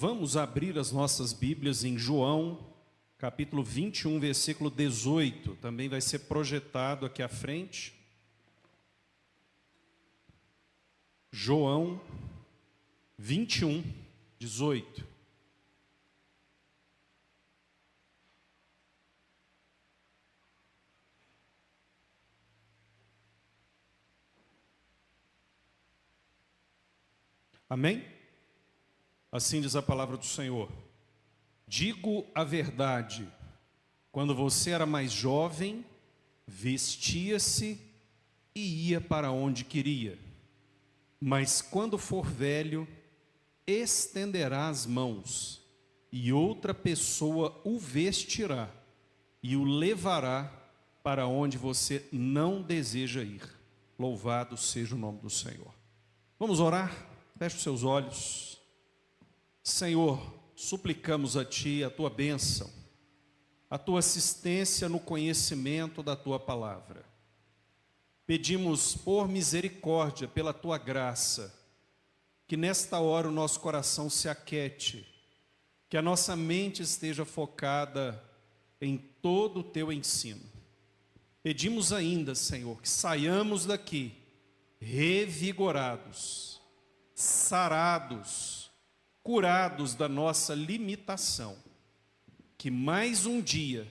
Vamos abrir as nossas Bíblias em João, capítulo 21, versículo 18. Também vai ser projetado aqui à frente. João 21, 18. Amém? Assim diz a palavra do Senhor. Digo a verdade, quando você era mais jovem, vestia-se e ia para onde queria. Mas quando for velho, estenderá as mãos, e outra pessoa o vestirá e o levará para onde você não deseja ir. Louvado seja o nome do Senhor. Vamos orar? Feche os seus olhos. Senhor, suplicamos a Ti a Tua bênção, a Tua assistência no conhecimento da Tua palavra. Pedimos por misericórdia, pela Tua graça, que nesta hora o nosso coração se aquete, que a nossa mente esteja focada em todo o Teu ensino. Pedimos ainda, Senhor, que saiamos daqui revigorados, sarados, curados da nossa limitação, que mais um dia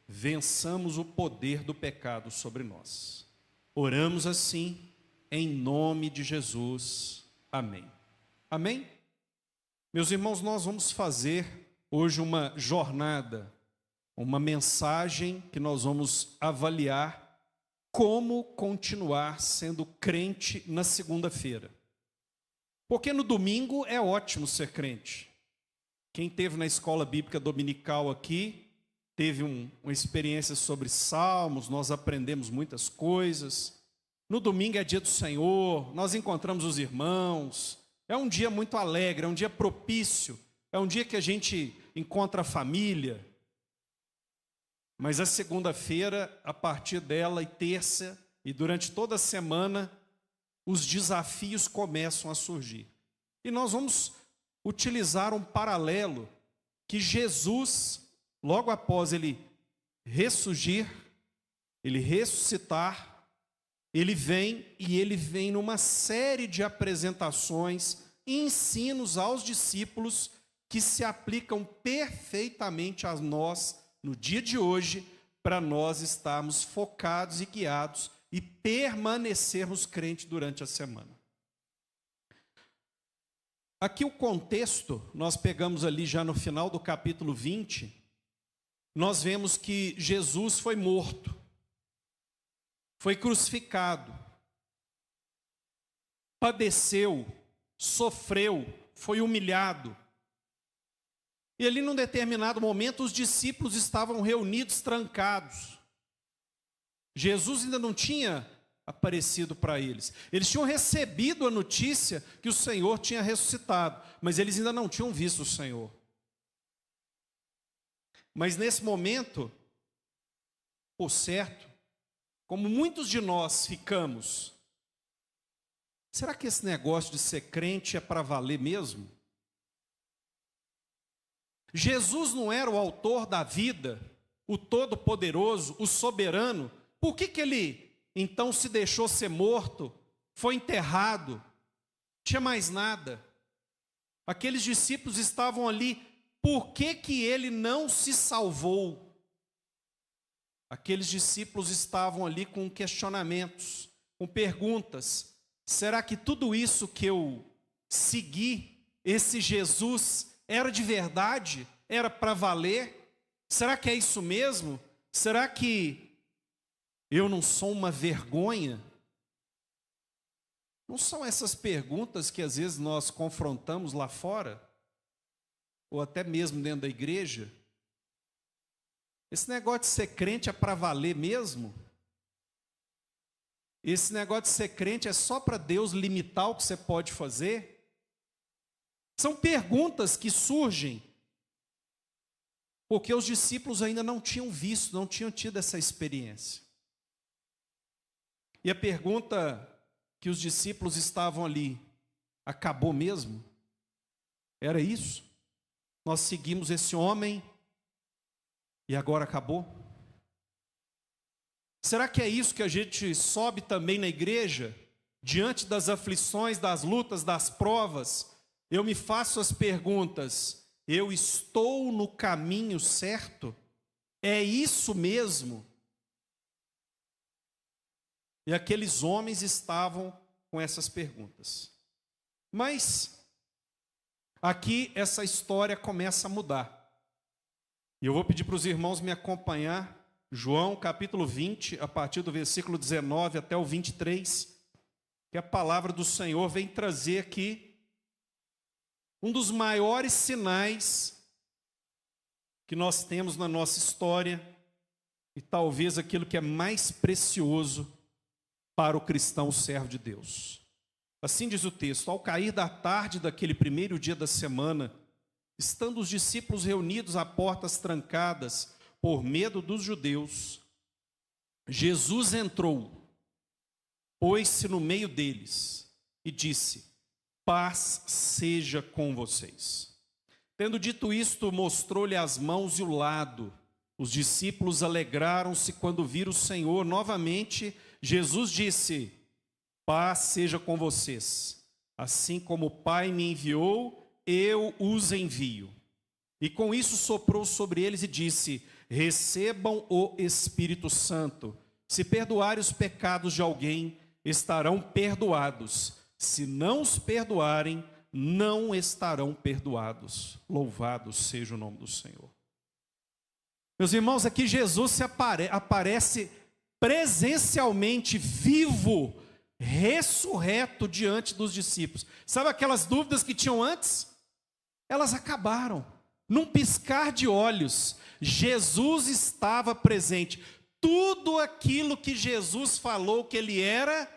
vençamos o poder do pecado sobre nós. Oramos assim, em nome de Jesus. Amém. Amém? Meus irmãos, nós vamos fazer hoje uma jornada, uma mensagem que nós vamos avaliar como continuar sendo crente na segunda-feira. Porque no domingo é ótimo ser crente. Quem esteve na escola bíblica dominical aqui, teve uma experiência sobre salmos, nós aprendemos muitas coisas. No domingo é dia do Senhor, nós encontramos os irmãos. É um dia muito alegre, é um dia propício, é um dia que a gente encontra a família. Mas a segunda-feira, a partir dela, e terça, e durante toda a semana, os desafios começam a surgir. E nós vamos utilizar um paralelo que Jesus, logo após ele ressurgir, ele ressuscitar, ele vem numa série de apresentações e ensinos aos discípulos que se aplicam perfeitamente a nós no dia de hoje, para nós estarmos focados e guiados e permanecermos crentes durante a semana. Aqui o contexto, nós pegamos ali já no final do capítulo 20, nós vemos que Jesus foi morto, foi crucificado, padeceu, sofreu, foi humilhado. E ali num determinado momento os discípulos estavam reunidos, trancados. Jesus ainda não tinha aparecido para eles. Eles tinham recebido a notícia que o Senhor tinha ressuscitado, mas eles ainda não tinham visto o Senhor. Mas nesse momento, por certo, como muitos de nós ficamos, será que esse negócio de ser crente é para valer mesmo? Jesus não era o autor da vida, o todo-poderoso, o soberano? Por que ele então se deixou ser morto, foi enterrado, tinha mais nada? Aqueles discípulos estavam ali, por que ele não se salvou? Aqueles discípulos estavam ali com questionamentos, com perguntas. Será que tudo isso que eu segui, esse Jesus, era de verdade? Era para valer? Será que é isso mesmo? Será que eu não sou uma vergonha? Não são essas perguntas que às vezes nós confrontamos lá fora? Ou até mesmo dentro da igreja? Esse negócio de ser crente é para valer mesmo? Esse negócio de ser crente é só para Deus limitar o que você pode fazer? São perguntas que surgem porque os discípulos ainda não tinham visto, não tinham tido essa experiência. E a pergunta que os discípulos estavam ali, acabou mesmo? Era isso? Nós seguimos esse homem e agora acabou? Será que é isso que a gente sobe também na igreja? Diante das aflições, das lutas, das provas, eu me faço as perguntas: eu estou no caminho certo? É isso mesmo? E aqueles homens estavam com essas perguntas. Mas aqui essa história começa a mudar. E eu vou pedir para os irmãos me acompanhar, João capítulo 20, a partir do versículo 19 até o 23, que a palavra do Senhor vem trazer aqui um dos maiores sinais que nós temos na nossa história, e talvez aquilo que é mais precioso para o cristão servo de Deus. Assim diz o texto: ao cair da tarde daquele primeiro dia da semana, estando os discípulos reunidos a portas trancadas por medo dos judeus, Jesus entrou, pôs-se no meio deles e disse: paz seja com vocês. Tendo dito isto, mostrou-lhe as mãos e o lado. Os discípulos alegraram-se quando viram o Senhor. Novamente, Jesus disse: paz seja com vocês. Assim como o Pai me enviou, eu os envio. E com isso soprou sobre eles e disse: recebam o Espírito Santo. Se perdoarem os pecados de alguém, estarão perdoados. Se não os perdoarem, não estarão perdoados. Louvado seja o nome do Senhor. Meus irmãos, aqui Jesus aparece presencialmente vivo, ressurreto diante dos discípulos. Sabe aquelas dúvidas que tinham antes? Elas acabaram. Num piscar de olhos, Jesus estava presente. Tudo aquilo que Jesus falou que ele era,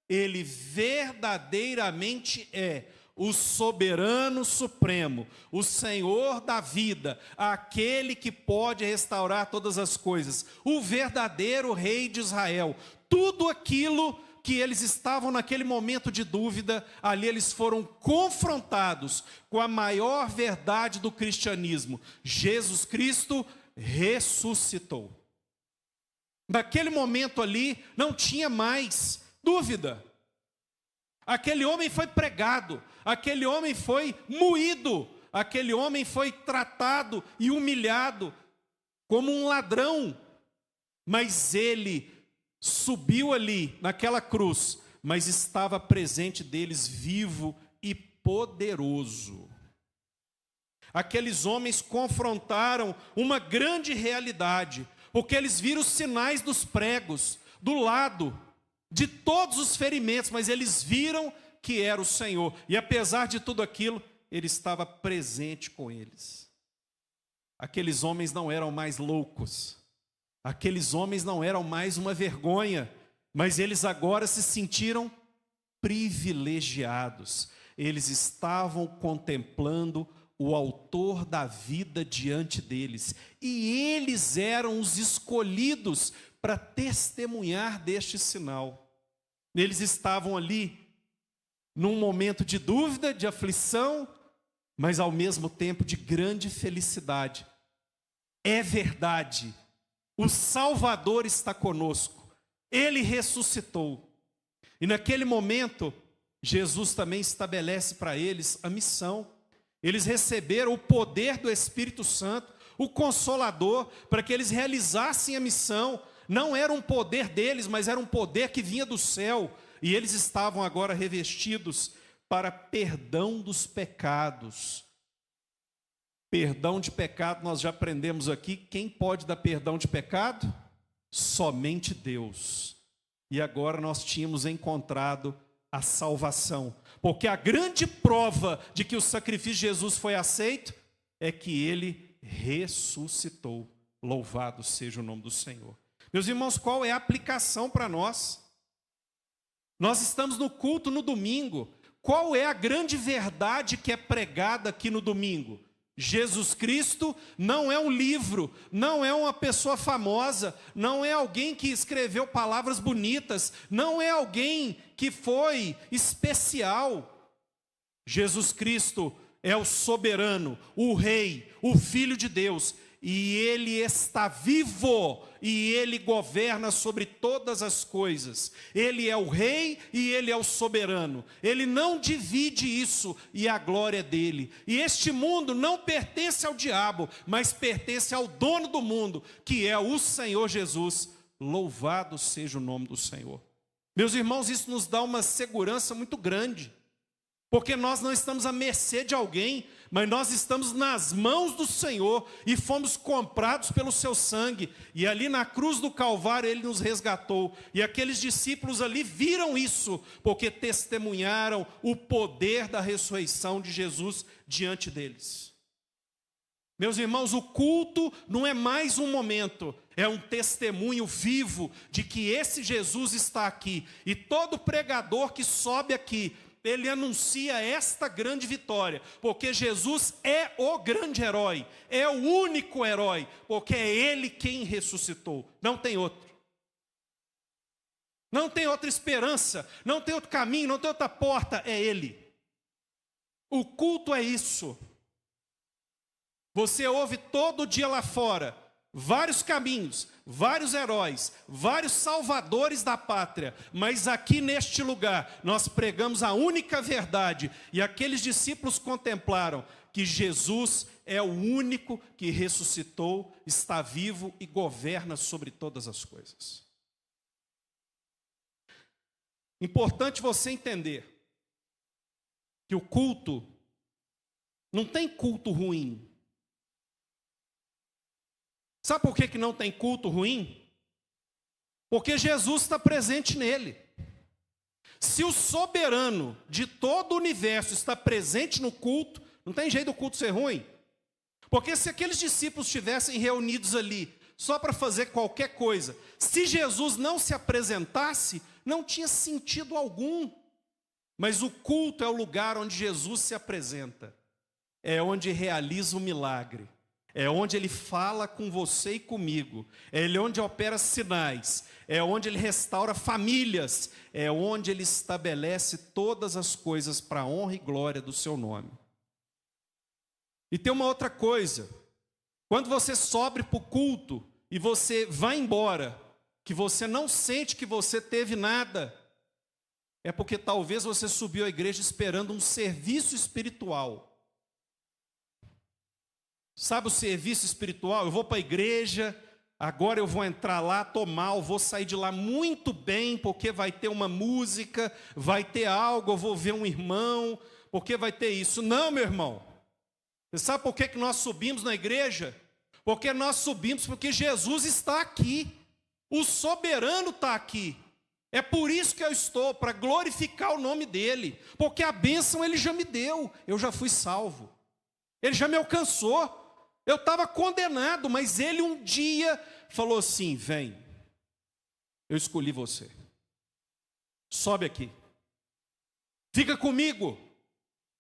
ele verdadeiramente é. O soberano supremo, o Senhor da vida, aquele que pode restaurar todas as coisas, o verdadeiro rei de Israel. Tudo aquilo que eles estavam naquele momento de dúvida, ali eles foram confrontados com a maior verdade do cristianismo: Jesus Cristo ressuscitou. Naquele momento ali não tinha mais dúvida. Aquele homem foi pregado, aquele homem foi moído, aquele homem foi tratado e humilhado como um ladrão, mas ele subiu ali naquela cruz, mas estava presente deles vivo e poderoso. Aqueles homens confrontaram uma grande realidade, porque eles viram os sinais dos pregos, do lado, de todos os ferimentos, mas eles viram que era o Senhor. E apesar de tudo aquilo, ele estava presente com eles. Aqueles homens não eram mais loucos. Aqueles homens não eram mais uma vergonha. Mas eles agora se sentiram privilegiados. Eles estavam contemplando o autor da vida diante deles. E eles eram os escolhidos para testemunhar deste sinal. Eles estavam ali num momento de dúvida, de aflição, mas ao mesmo tempo de grande felicidade. É verdade, o Salvador está conosco, ele ressuscitou. E naquele momento, Jesus também estabelece para eles a missão. Eles receberam o poder do Espírito Santo, o Consolador, para que eles realizassem a missão. Não era um poder deles, mas era um poder que vinha do céu. E eles estavam agora revestidos para perdão dos pecados. Perdão de pecado, nós já aprendemos aqui. Quem pode dar perdão de pecado? Somente Deus. E agora nós tínhamos encontrado a salvação. Porque a grande prova de que o sacrifício de Jesus foi aceito é que ele ressuscitou. Louvado seja o nome do Senhor. Meus irmãos, qual é a aplicação para nós? Nós estamos no culto no domingo. Qual é a grande verdade que é pregada aqui no domingo? Jesus Cristo não é um livro, não é uma pessoa famosa, não é alguém que escreveu palavras bonitas, não é alguém que foi especial. Jesus Cristo é o soberano, o rei, o filho de Deus. E ele está vivo, e ele governa sobre todas as coisas. Ele é o rei e ele é o soberano. Ele não divide isso, e a glória é dele. E este mundo não pertence ao diabo, mas pertence ao dono do mundo, que é o Senhor Jesus. Louvado seja o nome do Senhor. Meus irmãos, isso nos dá uma segurança muito grande. Porque nós não estamos à mercê de alguém, mas nós estamos nas mãos do Senhor e fomos comprados pelo seu sangue. E ali na cruz do Calvário ele nos resgatou. E aqueles discípulos ali viram isso, porque testemunharam o poder da ressurreição de Jesus diante deles. Meus irmãos, o culto não é mais um momento, é um testemunho vivo de que esse Jesus está aqui. E todo pregador que sobe aqui, ele anuncia esta grande vitória, porque Jesus é o grande herói, é o único herói, porque é Ele quem ressuscitou, não tem outro. Não tem outra esperança, não tem outro caminho, não tem outra porta, é Ele. O culto é isso. Você ouve todo dia lá fora vários caminhos, vários heróis, vários salvadores da pátria, mas aqui neste lugar nós pregamos a única verdade, e aqueles discípulos contemplaram que Jesus é o único que ressuscitou, está vivo e governa sobre todas as coisas. Importante você entender que o culto, não tem culto ruim. Sabe por que não tem culto ruim? Porque Jesus está presente nele. Se o soberano de todo o universo está presente no culto, não tem jeito do culto ser ruim. Porque se aqueles discípulos estivessem reunidos ali só para fazer qualquer coisa, se Jesus não se apresentasse, não tinha sentido algum. Mas o culto é o lugar onde Jesus se apresenta. É onde realiza o milagre. É onde Ele fala com você e comigo. É onde opera sinais. É onde Ele restaura famílias. É onde Ele estabelece todas as coisas para a honra e glória do seu nome. E tem uma outra coisa. Quando você sobe para o culto e você vai embora, que você não sente que você teve nada, é porque talvez você subiu à igreja esperando um serviço espiritual. Sabe o serviço espiritual? Eu vou para a igreja, agora eu vou entrar lá, tomar, eu vou sair de lá muito bem, porque vai ter uma música, vai ter algo, eu vou ver um irmão, porque vai ter isso. Não, meu irmão. Você sabe por que nós subimos na igreja? Porque nós subimos porque Jesus está aqui. O soberano está aqui. É por isso que eu estou, para glorificar o nome dEle. Porque a bênção Ele já me deu, eu já fui salvo. Ele já me alcançou. Eu estava condenado, mas Ele um dia falou assim: vem, eu escolhi você. Sobe aqui. Fica comigo.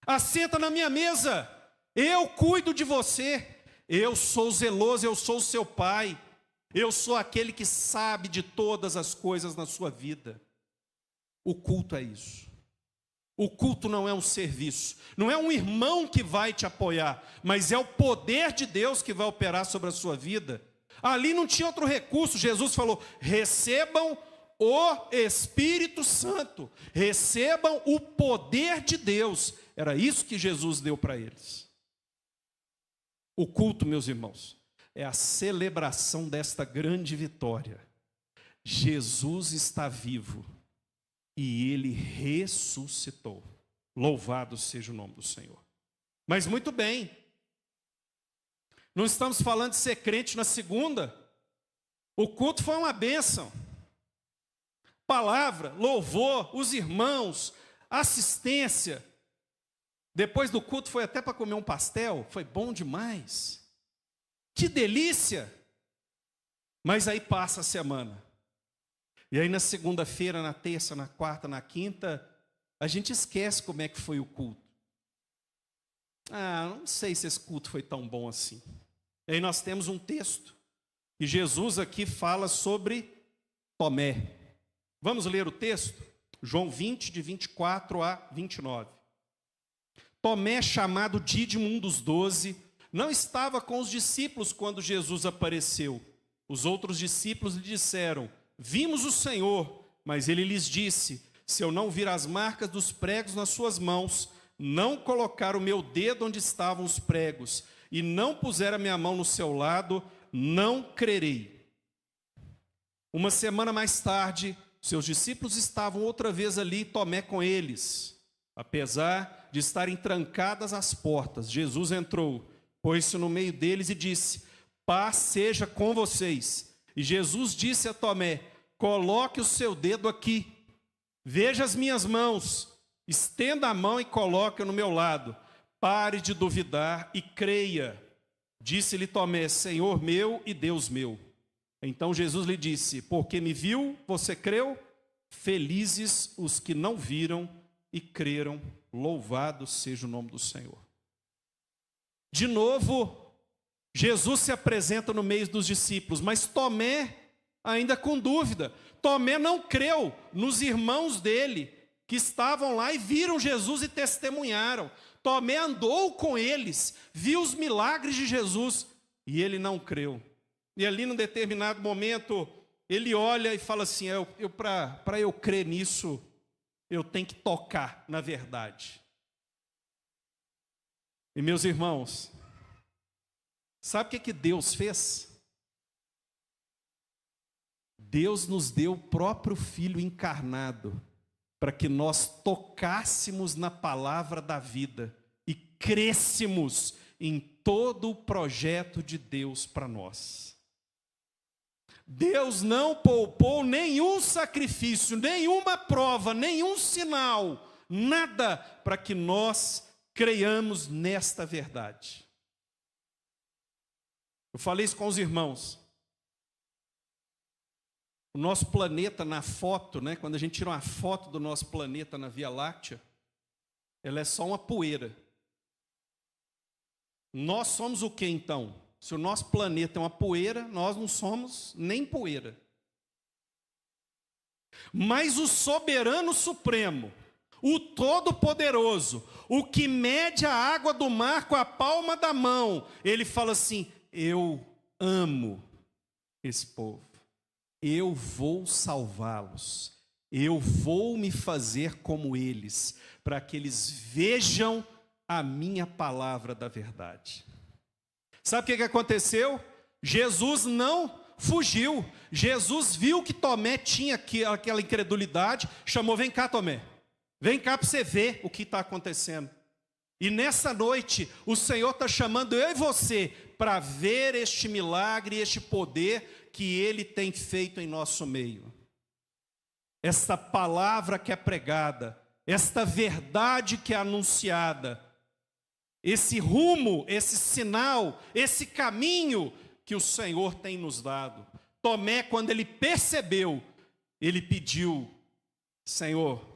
Assenta na minha mesa. Eu cuido de você. Eu sou zeloso, eu sou o seu pai. Eu sou aquele que sabe de todas as coisas na sua vida. O culto é isso. O culto não é um serviço, não é um irmão que vai te apoiar, mas é o poder de Deus que vai operar sobre a sua vida. Ali não tinha outro recurso. Jesus falou: recebam o Espírito Santo, recebam o poder de Deus. Era isso que Jesus deu para eles. O culto, meus irmãos, é a celebração desta grande vitória. Jesus está vivo. E Ele ressuscitou. Louvado seja o nome do Senhor. Mas muito bem. Não estamos falando de ser crente na segunda. O culto foi uma bênção. Palavra, louvor, os irmãos, assistência. Depois do culto foi até para comer um pastel. Foi bom demais. Que delícia. Mas aí passa a semana. E aí na segunda-feira, na terça, na quarta, na quinta, a gente esquece como é que foi o culto. Não sei se esse culto foi tão bom assim. E aí nós temos um texto, e Jesus aqui fala sobre Tomé. Vamos ler o texto? João 20, de 24 a 29. Tomé, chamado Dídimo, um dos 12, não estava com os discípulos quando Jesus apareceu. Os outros discípulos lhe disseram: vimos o Senhor. Mas ele lhes disse: se eu não vir as marcas dos pregos nas suas mãos, não colocar o meu dedo onde estavam os pregos, e não puser a minha mão no seu lado, não crerei. Uma semana mais tarde, seus discípulos estavam outra vez ali, Tomé com eles. Apesar de estarem trancadas as portas, Jesus entrou, pôs-se no meio deles e disse: paz seja com vocês. E Jesus disse a Tomé: coloque o seu dedo aqui, veja as minhas mãos, estenda a mão e coloque no meu lado. Pare de duvidar e creia. Disse-lhe Tomé: Senhor meu e Deus meu. Então Jesus lhe disse: porque me viu, você creu? Felizes os que não viram e creram. Louvado seja o nome do Senhor. De novo, Jesus se apresenta no meio dos discípulos, mas Tomé ainda com dúvida. Tomé não creu nos irmãos dele, que estavam lá e viram Jesus e testemunharam. Tomé andou com eles, viu os milagres de Jesus, e ele não creu. E ali, num determinado momento, ele olha e fala assim: para eu crer nisso, eu tenho que tocar na verdade. E meus irmãos, sabe o que Deus fez? Deus nos deu o próprio Filho encarnado, para que nós tocássemos na palavra da vida e crescêssemos em todo o projeto de Deus para nós. Deus não poupou nenhum sacrifício, nenhuma prova, nenhum sinal, nada para que nós creiamos nesta verdade. Eu falei isso com os irmãos. O nosso planeta na foto, né, quando a gente tira uma foto do nosso planeta na Via Láctea, ela é só uma poeira. Nós somos o que então? Se o nosso planeta é uma poeira, nós não somos nem poeira. Mas o soberano supremo, o todo-poderoso, o que mede a água do mar com a palma da mão, ele fala assim: eu amo esse povo. Eu vou salvá-los, eu vou me fazer como eles, para que eles vejam a minha palavra da verdade. Sabe o que aconteceu? Jesus não fugiu. Jesus viu que Tomé tinha aquela incredulidade, chamou: vem cá, Tomé, vem cá para você ver o que está acontecendo. E nessa noite, o Senhor está chamando eu e você para ver este milagre, este poder que Ele tem feito em nosso meio. Esta palavra que é pregada, esta verdade que é anunciada, esse rumo, esse sinal, esse caminho que o Senhor tem nos dado. Tomé, quando ele percebeu, ele pediu: Senhor,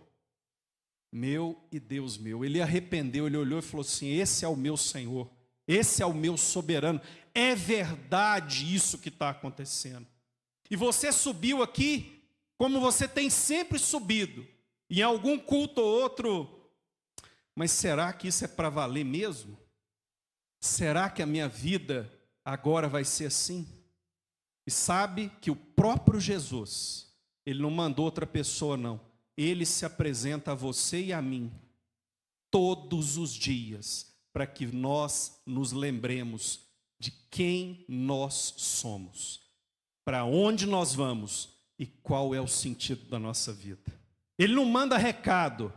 meu e Deus meu. Ele arrependeu, ele olhou e falou assim: esse é o meu Senhor, esse é o meu soberano. É verdade isso que está acontecendo. E você subiu aqui como você tem sempre subido, em algum culto ou outro. Mas será que isso é para valer mesmo? Será que a minha vida agora vai ser assim? E sabe que o próprio Jesus, Ele não mandou outra pessoa não. Ele se apresenta a você e a mim todos os dias, para que nós nos lembremos de quem nós somos, para onde nós vamos e qual é o sentido da nossa vida. Ele não manda recado,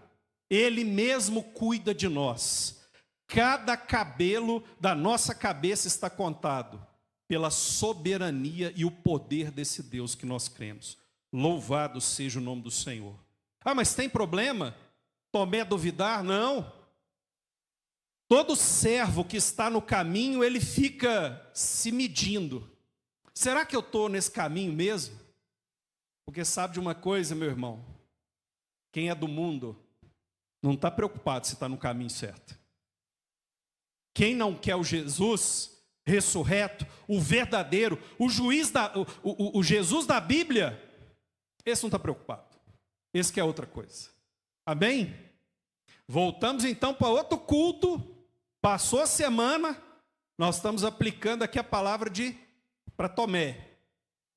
Ele mesmo cuida de nós. Cada cabelo da nossa cabeça está contado pela soberania e o poder desse Deus que nós cremos. Louvado seja o nome do Senhor. Ah, mas tem problema? Tomé duvidar? Não. Todo servo que está no caminho, ele fica se medindo. Será que eu estou nesse caminho mesmo? Porque sabe de uma coisa, meu irmão? Quem é do mundo não está preocupado se está no caminho certo. Quem não quer o Jesus ressurreto, o verdadeiro, o Jesus da Bíblia, esse não está preocupado. Esse quer outra coisa. Amém? Voltamos então para outro culto. Passou a semana, nós estamos aplicando aqui a palavra para Tomé.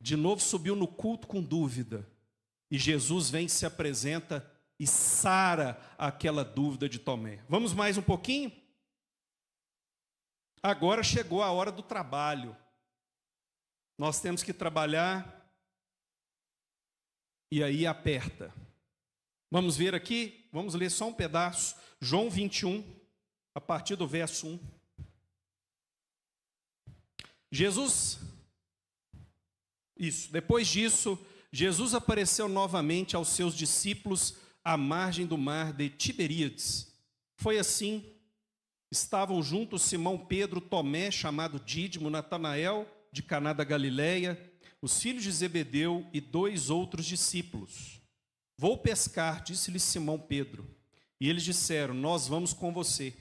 De novo subiu no culto com dúvida. E Jesus vem, se apresenta e sara aquela dúvida de Tomé. Vamos mais um pouquinho? Agora chegou a hora do trabalho. Nós temos que trabalhar e aí aperta. Vamos ver aqui, vamos ler só um pedaço. João 21, a partir do verso 1. Depois disso, Jesus apareceu novamente aos seus discípulos à margem do mar de Tiberíades. Foi assim, estavam juntos Simão Pedro, Tomé, chamado Dídimo, Natanael, de Caná da Galileia, os filhos de Zebedeu e 2 outros discípulos. Vou pescar, disse-lhe Simão Pedro. E eles disseram, nós vamos com você.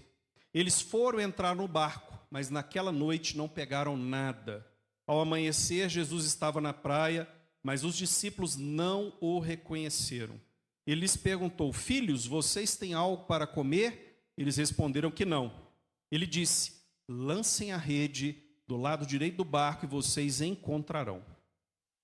Eles foram entrar no barco, mas naquela noite não pegaram nada. Ao amanhecer, Jesus estava na praia, mas os discípulos não o reconheceram. Ele lhes perguntou, filhos, vocês têm algo para comer? Eles responderam que não. Ele disse, lancem a rede do lado direito do barco e vocês encontrarão.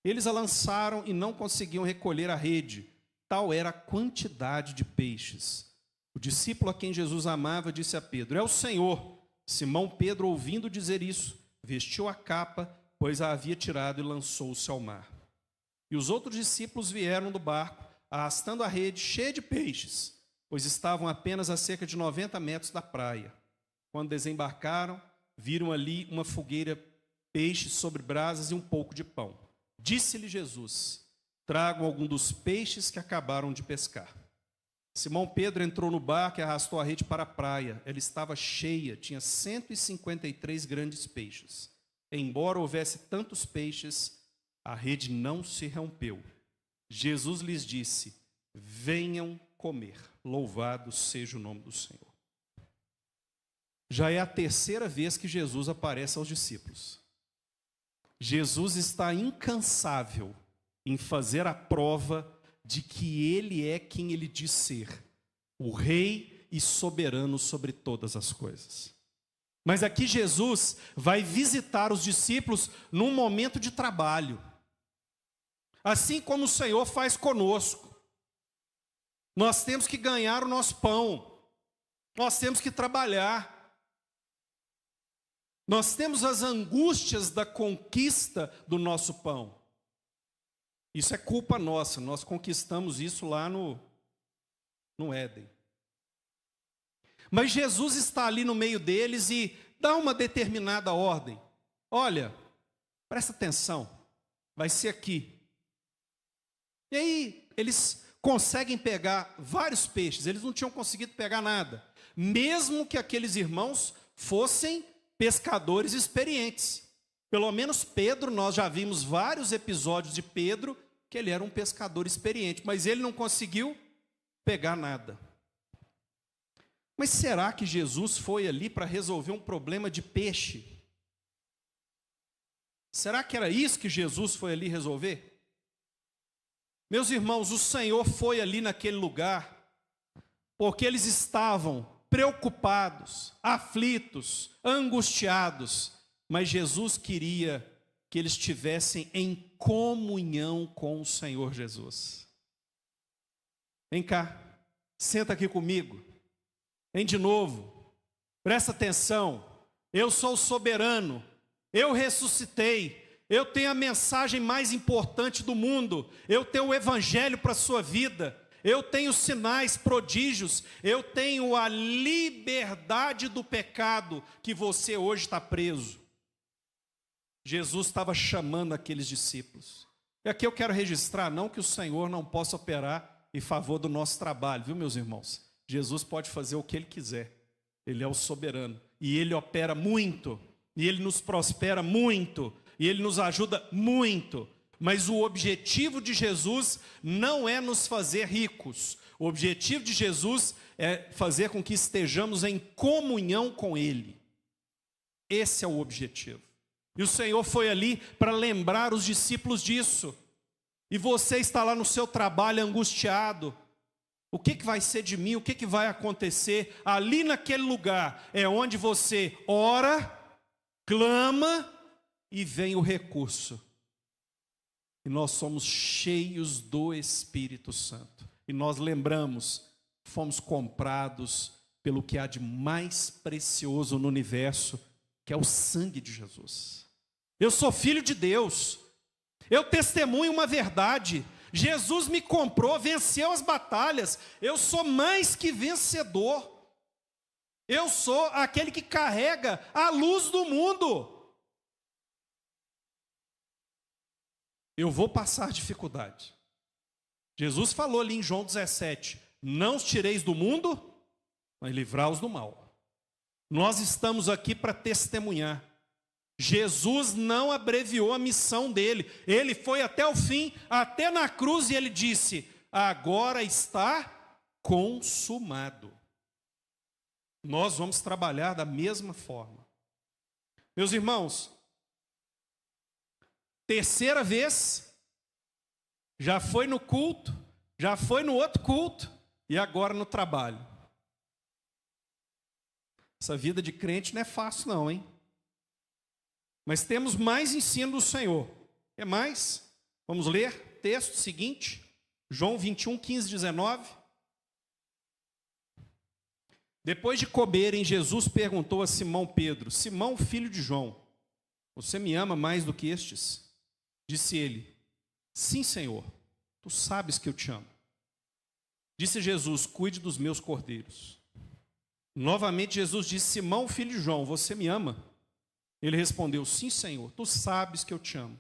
Eles a lançaram e não conseguiam recolher a rede. Tal era a quantidade de peixes. O discípulo a quem Jesus amava disse a Pedro, é o Senhor. Simão Pedro, ouvindo dizer isso, vestiu a capa, pois a havia tirado e lançou-se ao mar. E os outros discípulos vieram do barco, arrastando a rede cheia de peixes, pois estavam apenas a cerca de 90 metros da praia. Quando desembarcaram, viram ali uma fogueira, peixes sobre brasas e um pouco de pão. Disse-lhe Jesus, tragam algum dos peixes que acabaram de pescar. Simão Pedro entrou no barco e arrastou a rede para a praia. Ela estava cheia, tinha 153 grandes peixes. Embora houvesse tantos peixes, a rede não se rompeu. Jesus lhes disse, venham comer. Louvado seja o nome do Senhor. Já é a terceira vez que Jesus aparece aos discípulos. Jesus está incansável em fazer a prova de que Ele é quem Ele diz ser, o Rei e soberano sobre todas as coisas. Mas aqui Jesus vai visitar os discípulos num momento de trabalho. Assim como o Senhor faz conosco. Nós temos que ganhar o nosso pão. Nós temos que trabalhar. Nós temos as angústias da conquista do nosso pão. Isso é culpa nossa, nós conquistamos isso lá no Éden. Mas Jesus está ali no meio deles e dá uma determinada ordem. Olha, presta atenção, vai ser aqui. E aí, eles conseguem pegar vários peixes, eles não tinham conseguido pegar nada. Mesmo que aqueles irmãos fossem pescadores experientes. Pelo menos Pedro, nós já vimos vários episódios de Pedro, que ele era um pescador experiente, mas ele não conseguiu pegar nada. Mas será que Jesus foi ali para resolver um problema de peixe? Será que era isso que Jesus foi ali resolver? Meus irmãos, o Senhor foi ali naquele lugar, porque eles estavam preocupados, aflitos, angustiados, mas Jesus queria que eles estivessem em comunhão com o Senhor Jesus. Vem cá, senta aqui comigo. Vem de novo, presta atenção. Eu sou o soberano, eu ressuscitei, eu tenho a mensagem mais importante do mundo, eu tenho o evangelho para a sua vida, eu tenho sinais, prodígios, eu tenho a liberdade do pecado que você hoje está preso. Jesus estava chamando aqueles discípulos. E aqui eu quero registrar, não que o Senhor não possa operar em favor do nosso trabalho, viu, meus irmãos? Jesus pode fazer o que Ele quiser. Ele é o soberano. E Ele opera muito. E Ele nos prospera muito. E Ele nos ajuda muito. Mas o objetivo de Jesus não é nos fazer ricos. O objetivo de Jesus é fazer com que estejamos em comunhão com Ele. Esse é o objetivo. E o Senhor foi ali para lembrar os discípulos disso. E você está lá no seu trabalho angustiado. O que vai ser de mim? O que vai acontecer? Ali naquele lugar é onde você ora, clama e vem o recurso. E nós somos cheios do Espírito Santo. E nós lembramos, fomos comprados pelo que há de mais precioso no universo, que é o sangue de Jesus. Eu sou filho de Deus. Eu testemunho uma verdade. Jesus me comprou, venceu as batalhas. Eu sou mais que vencedor. Eu sou aquele que carrega a luz do mundo. Eu vou passar dificuldade. Jesus falou ali em João 17: não os tireis do mundo, mas livrá-os do mal. Nós estamos aqui para testemunhar. Jesus não abreviou a missão dele. Ele foi até o fim, até na cruz, e ele disse: agora está consumado. Nós vamos trabalhar da mesma forma. Meus irmãos, terceira vez, já foi no culto, já foi no outro culto, e agora no trabalho. Essa vida de crente não é fácil não, hein? Mas temos mais ensino do Senhor. É mais? Vamos ler texto seguinte, João 21, 15, 19. Depois de comerem, Jesus perguntou a Simão Pedro: Simão, filho de João, você me ama mais do que estes? Disse ele: sim, Senhor, tu sabes que eu te amo. Disse Jesus: cuide dos meus cordeiros. Novamente Jesus disse: Simão, filho de João, você me ama? Ele respondeu: sim, Senhor, tu sabes que eu te amo.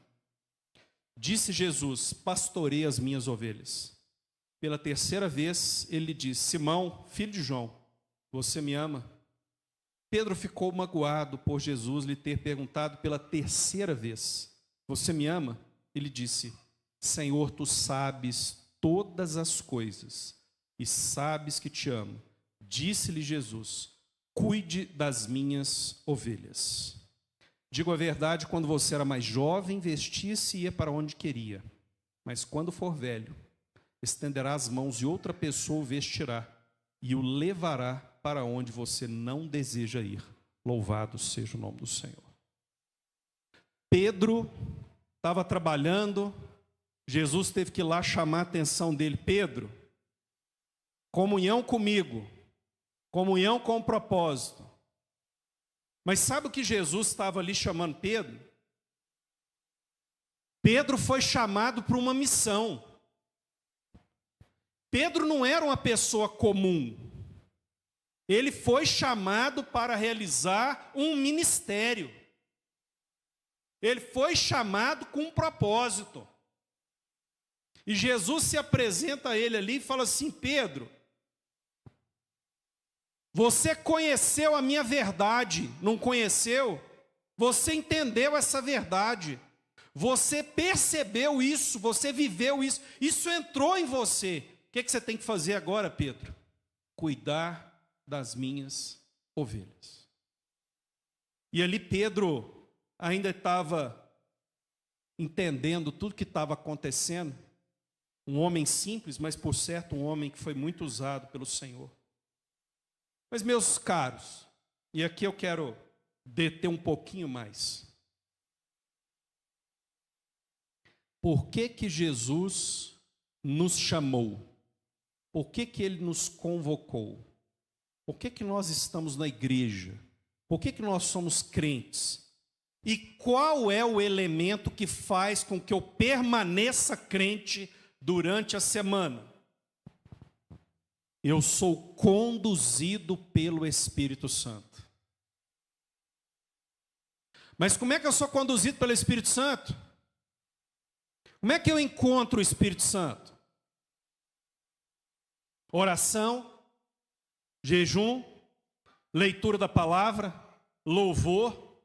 Disse Jesus: pastoreia as minhas ovelhas. Pela terceira vez ele lhe disse: Simão, filho de João, você me ama? Pedro ficou magoado por Jesus lhe ter perguntado pela terceira vez: você me ama? Ele disse: Senhor, tu sabes todas as coisas e sabes que te amo. Disse-lhe Jesus: cuide das minhas ovelhas. Digo a verdade, quando você era mais jovem, vestia-se e ia para onde queria. Mas quando for velho, estenderá as mãos e outra pessoa o vestirá e o levará para onde você não deseja ir. Louvado seja o nome do Senhor. Pedro estava trabalhando, Jesus teve que ir lá chamar a atenção dele. Pedro, comunhão comigo, comunhão com o propósito. Mas sabe o que Jesus estava ali chamando Pedro? Pedro foi chamado para uma missão. Pedro não era uma pessoa comum. Ele foi chamado para realizar um ministério. Ele foi chamado com um propósito. E Jesus se apresenta a ele ali e fala assim: Pedro, você conheceu a minha verdade, não conheceu? Você entendeu essa verdade. Você percebeu isso, você viveu isso. Isso entrou em você. O que você tem que fazer agora, Pedro? Cuidar das minhas ovelhas. E ali Pedro ainda estava entendendo tudo que estava acontecendo. Um homem simples, mas por certo um homem que foi muito usado pelo Senhor. Mas meus caros, e aqui eu quero deter um pouquinho mais. Por que Jesus nos chamou? Por que Ele nos convocou? Por que nós estamos na igreja? Por que nós somos crentes? E qual é o elemento que faz com que eu permaneça crente durante a semana? Eu sou conduzido pelo Espírito Santo. Mas como é que eu sou conduzido pelo Espírito Santo? Como é que eu encontro o Espírito Santo? Oração, jejum, leitura da palavra, louvor,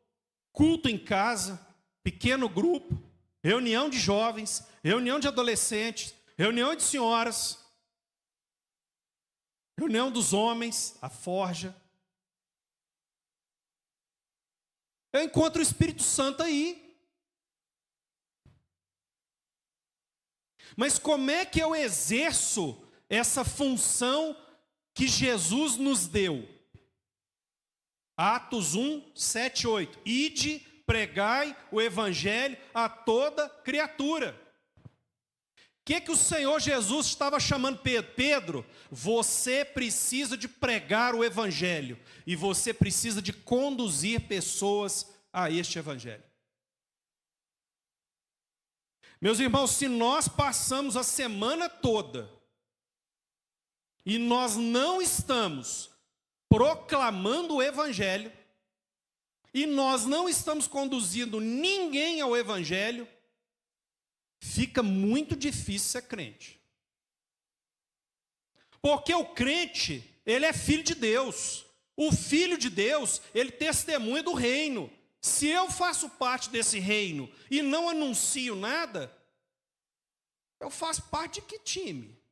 culto em casa, pequeno grupo, reunião de jovens, reunião de adolescentes, reunião de senhoras, reunião dos homens, a forja. Eu encontro o Espírito Santo aí. Mas como é que eu exerço essa função que Jesus nos deu. Atos 1, 7, 8. Ide, pregai o evangelho a toda criatura. O que o Senhor Jesus estava chamando Pedro? Pedro, você precisa de pregar o evangelho. E você precisa de conduzir pessoas a este evangelho. Meus irmãos, se nós passamos a semana toda e nós não estamos proclamando o evangelho, e nós não estamos conduzindo ninguém ao evangelho, fica muito difícil ser crente. Porque o crente, ele é filho de Deus. O filho de Deus, ele testemunha do reino. Se eu faço parte desse reino e não anuncio nada, eu faço parte de que time?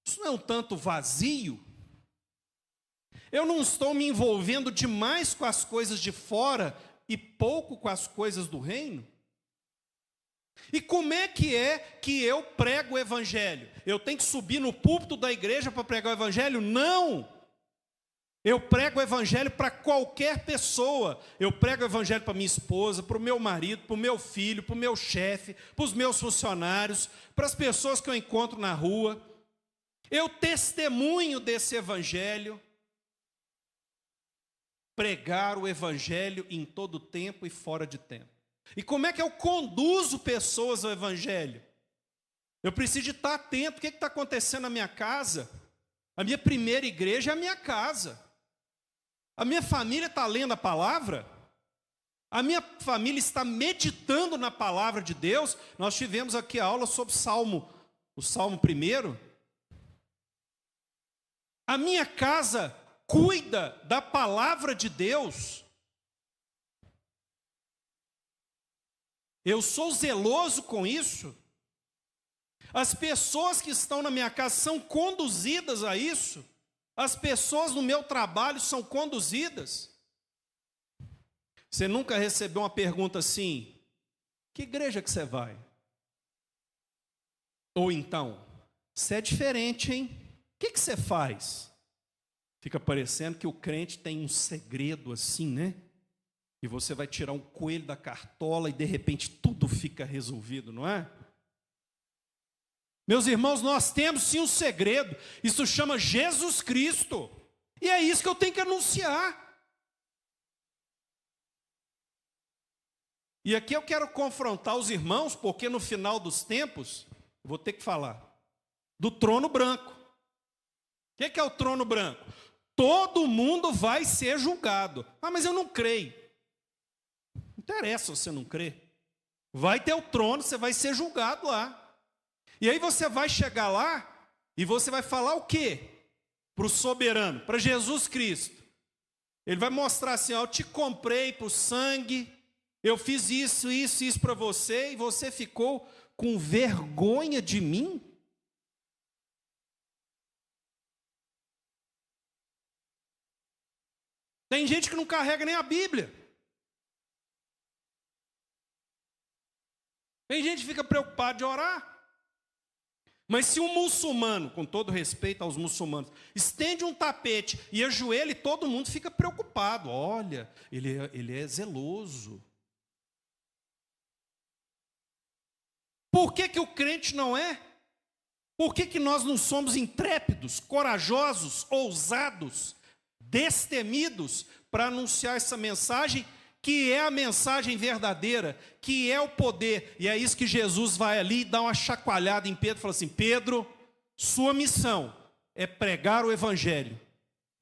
Isso não é um tanto vazio? Eu não estou me envolvendo demais com as coisas de fora e pouco com as coisas do reino? E como é que eu prego o evangelho? Eu tenho que subir no púlpito da igreja para pregar o evangelho? Não! Eu prego o evangelho para qualquer pessoa. Eu prego o evangelho para minha esposa, para o meu marido, para o meu filho, para o meu chefe, para os meus funcionários, para as pessoas que eu encontro na rua. Eu testemunho desse evangelho. Pregar o evangelho em todo tempo e fora de tempo. E como é que eu conduzo pessoas ao evangelho? Eu preciso de estar atento. O que está acontecendo na minha casa? A minha primeira igreja é a minha casa. A minha família está lendo a palavra? A minha família está meditando na palavra de Deus? Nós tivemos aqui a aula sobre o Salmo 1. A minha casa cuida da palavra de Deus? Eu sou zeloso com isso? As pessoas que estão na minha casa são conduzidas a isso? As pessoas no meu trabalho são conduzidas? Você nunca recebeu uma pergunta assim: que igreja que você vai? Ou então, você é diferente, hein? O que você faz? Fica parecendo que o crente tem um segredo assim, né? E você vai tirar um coelho da cartola e de repente tudo fica resolvido, não é? Meus irmãos, nós temos sim um segredo. Isso chama Jesus Cristo. E é isso que eu tenho que anunciar. E aqui eu quero confrontar os irmãos, porque no final dos tempos, eu vou ter que falar do trono branco. O que é o trono branco? Todo mundo vai ser julgado. Ah, mas eu não creio. Não interessa se você não crê. Vai ter o trono, você vai ser julgado lá. E aí você vai chegar lá e você vai falar o quê? Para o soberano, para Jesus Cristo. Ele vai mostrar assim: ó, eu te comprei por sangue, eu fiz isso para você, e você ficou com vergonha de mim? Tem gente que não carrega nem a Bíblia. Tem gente que fica preocupado de orar. Mas se um muçulmano, com todo respeito aos muçulmanos, estende um tapete e ajoelha, todo mundo fica preocupado. Olha, ele é zeloso. Por que o crente não é? Por que nós não somos intrépidos, corajosos, ousados, destemidos para anunciar essa mensagem, que é a mensagem verdadeira, que é o poder? E é isso que Jesus vai ali e dá uma chacoalhada em Pedro e fala assim: Pedro, sua missão é pregar o evangelho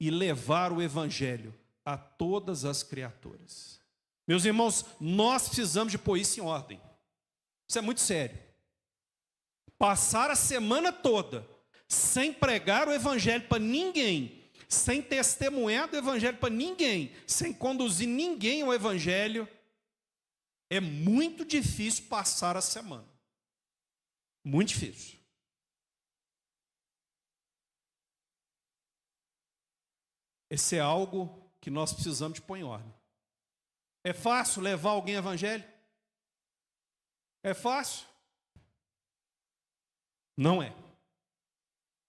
e levar o evangelho a todas as criaturas. Meus irmãos, nós precisamos de pôr isso em ordem. Isso é muito sério. Passar a semana toda sem pregar o evangelho para ninguém, sem testemunhar do evangelho para ninguém, sem conduzir ninguém ao evangelho, é muito difícil passar a semana. Muito difícil. Esse é algo que nós precisamos de pôr em ordem. É fácil levar alguém ao evangelho? É fácil? Não é.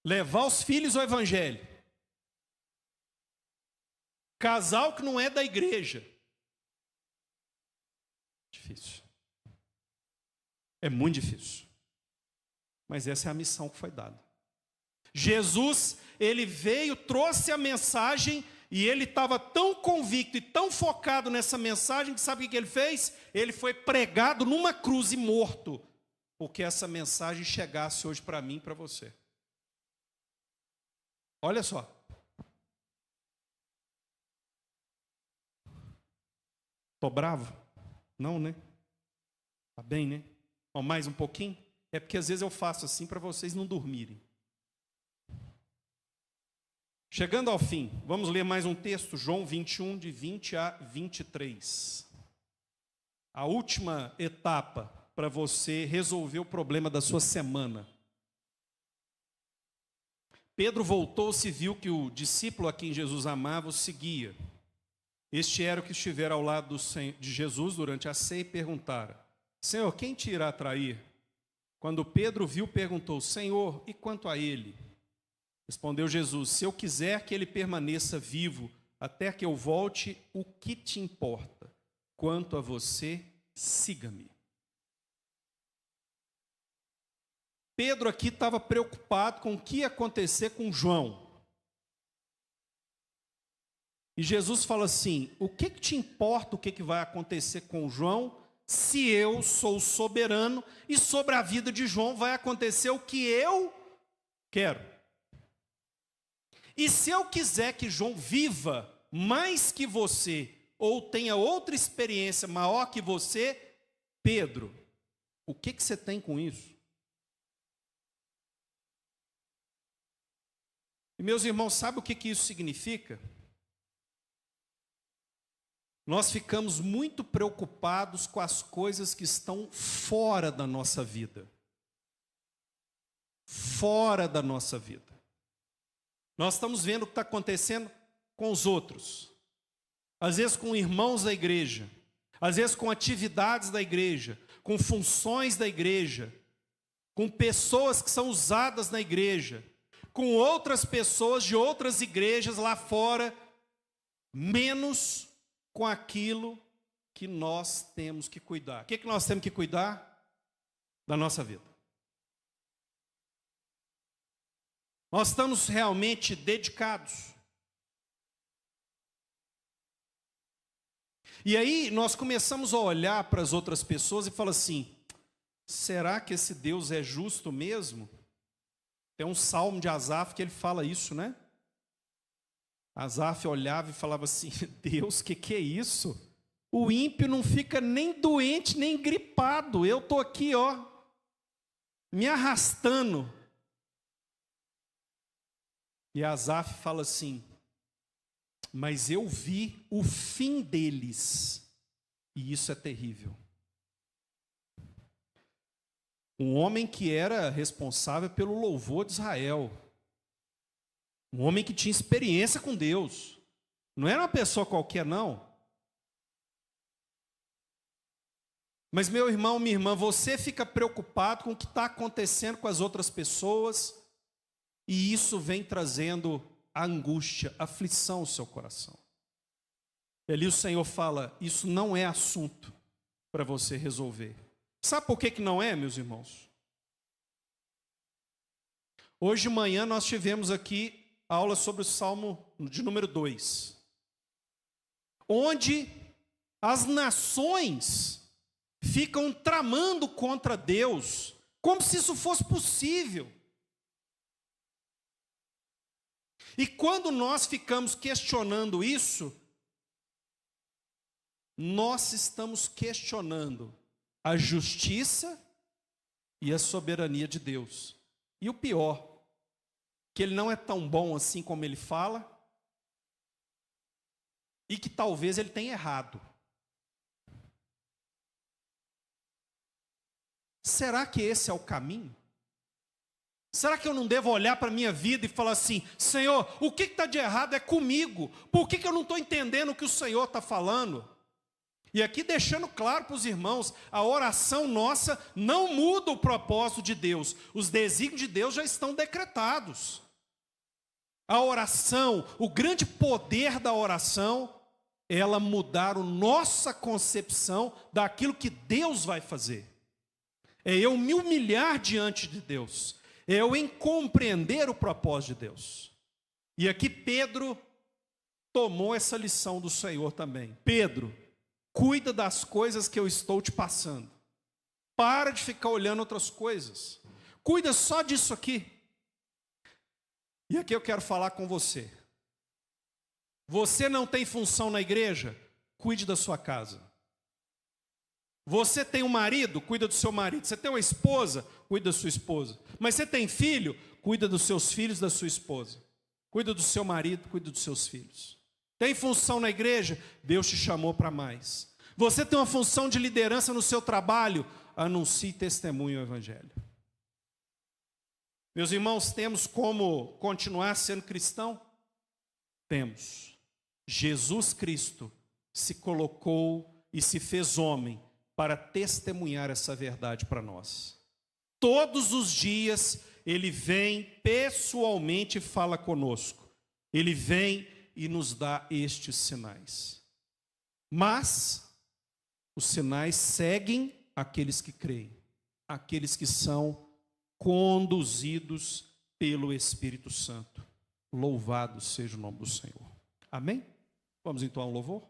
Levar os filhos ao evangelho. Casal que não é da igreja. Difícil. É muito difícil. Mas essa é a missão que foi dada. Jesus, ele veio, trouxe a mensagem e ele estava tão convicto e tão focado nessa mensagem que sabe o que ele fez? Ele foi pregado numa cruz e morto, porque essa mensagem chegasse hoje para mim e para você. Olha só. Tô bravo? Não, né? Tá bem, né? Ó, mais um pouquinho? É porque às vezes eu faço assim para vocês não dormirem. Chegando ao fim, vamos ler mais um texto, João 21, de 20 a 23. A última etapa para você resolver o problema da sua semana. Pedro voltou-se e viu que o discípulo a quem Jesus amava o seguia. Este era o que estivera ao lado de Jesus durante a ceia e perguntara: Senhor, quem te irá trair? Quando Pedro viu, perguntou: Senhor, e quanto a ele? Respondeu Jesus: se eu quiser que ele permaneça vivo até que eu volte, o que te importa? Quanto a você, siga-me. Pedro aqui estava preocupado com o que ia acontecer com João. E Jesus fala assim: o que te importa o que vai acontecer com João, se eu sou soberano e sobre a vida de João vai acontecer o que eu quero. E se eu quiser que João viva mais que você, ou tenha outra experiência maior que você, Pedro, o que você tem com isso? E meus irmãos, sabe o que isso significa? Nós ficamos muito preocupados com as coisas que estão fora da nossa vida. Fora da nossa vida. Nós estamos vendo o que está acontecendo com os outros. Às vezes com irmãos da igreja. Às vezes com atividades da igreja. Com funções da igreja. Com pessoas que são usadas na igreja. Com outras pessoas de outras igrejas lá fora. Menos com aquilo que nós temos que cuidar. O que nós temos que cuidar? Da nossa vida. Nós estamos realmente dedicados. E aí nós começamos a olhar para as outras pessoas e falar assim: será que esse Deus é justo mesmo? Tem um salmo de Asaf que ele fala isso, né? Asaf olhava e falava assim: Deus, que é isso? O ímpio não fica nem doente, nem gripado. Eu estou aqui, ó, me arrastando. E Asaf fala assim: mas eu vi o fim deles, e isso é terrível. Um homem que era responsável pelo louvor de Israel. Um homem que tinha experiência com Deus. Não era uma pessoa qualquer, não. Mas meu irmão, minha irmã, você fica preocupado com o que está acontecendo com as outras pessoas, e isso vem trazendo a angústia, a aflição ao seu coração. E ali o Senhor fala: isso não é assunto para você resolver. Sabe por que não é, meus irmãos? Hoje de manhã nós tivemos aqui aula sobre o Salmo de número 2, onde as nações ficam tramando contra Deus, como se isso fosse possível. E quando nós ficamos questionando isso, nós estamos questionando a justiça e a soberania de Deus. E o pior, que ele não é tão bom assim como ele fala, e que talvez ele tenha errado. Será que esse é o caminho? Será que eu não devo olhar para a minha vida e falar assim: Senhor, o que está de errado é comigo? Por que eu não estou entendendo o que o Senhor está falando? E aqui deixando claro para os irmãos, a oração nossa não muda o propósito de Deus. Os desígnios de Deus já estão decretados. A oração, o grande poder da oração, é ela mudar a nossa concepção daquilo que Deus vai fazer. É eu me humilhar diante de Deus. É eu em compreender o propósito de Deus. E aqui Pedro tomou essa lição do Senhor também. Pedro, cuida das coisas que eu estou te passando. Para de ficar olhando outras coisas. Cuida só disso aqui. E aqui eu quero falar com você. Você não tem função na igreja? Cuide da sua casa. Você tem um marido? Cuida do seu marido. Você tem uma esposa? Cuida da sua esposa. Mas você tem filho? Cuida dos seus filhos, da sua esposa. Cuida do seu marido, cuida dos seus filhos. Tem função na igreja? Deus te chamou para mais. Você tem uma função de liderança no seu trabalho? Anuncie e testemunhe o evangelho. Meus irmãos, temos como continuar sendo cristão? Temos. Jesus Cristo se colocou e se fez homem para testemunhar essa verdade para nós. Todos os dias Ele vem pessoalmente e fala conosco. Ele vem e nos dá estes sinais. Mas os sinais seguem aqueles que creem, aqueles que são conduzidos pelo Espírito Santo. Louvado seja o nome do Senhor. Amém? Vamos então ao louvor?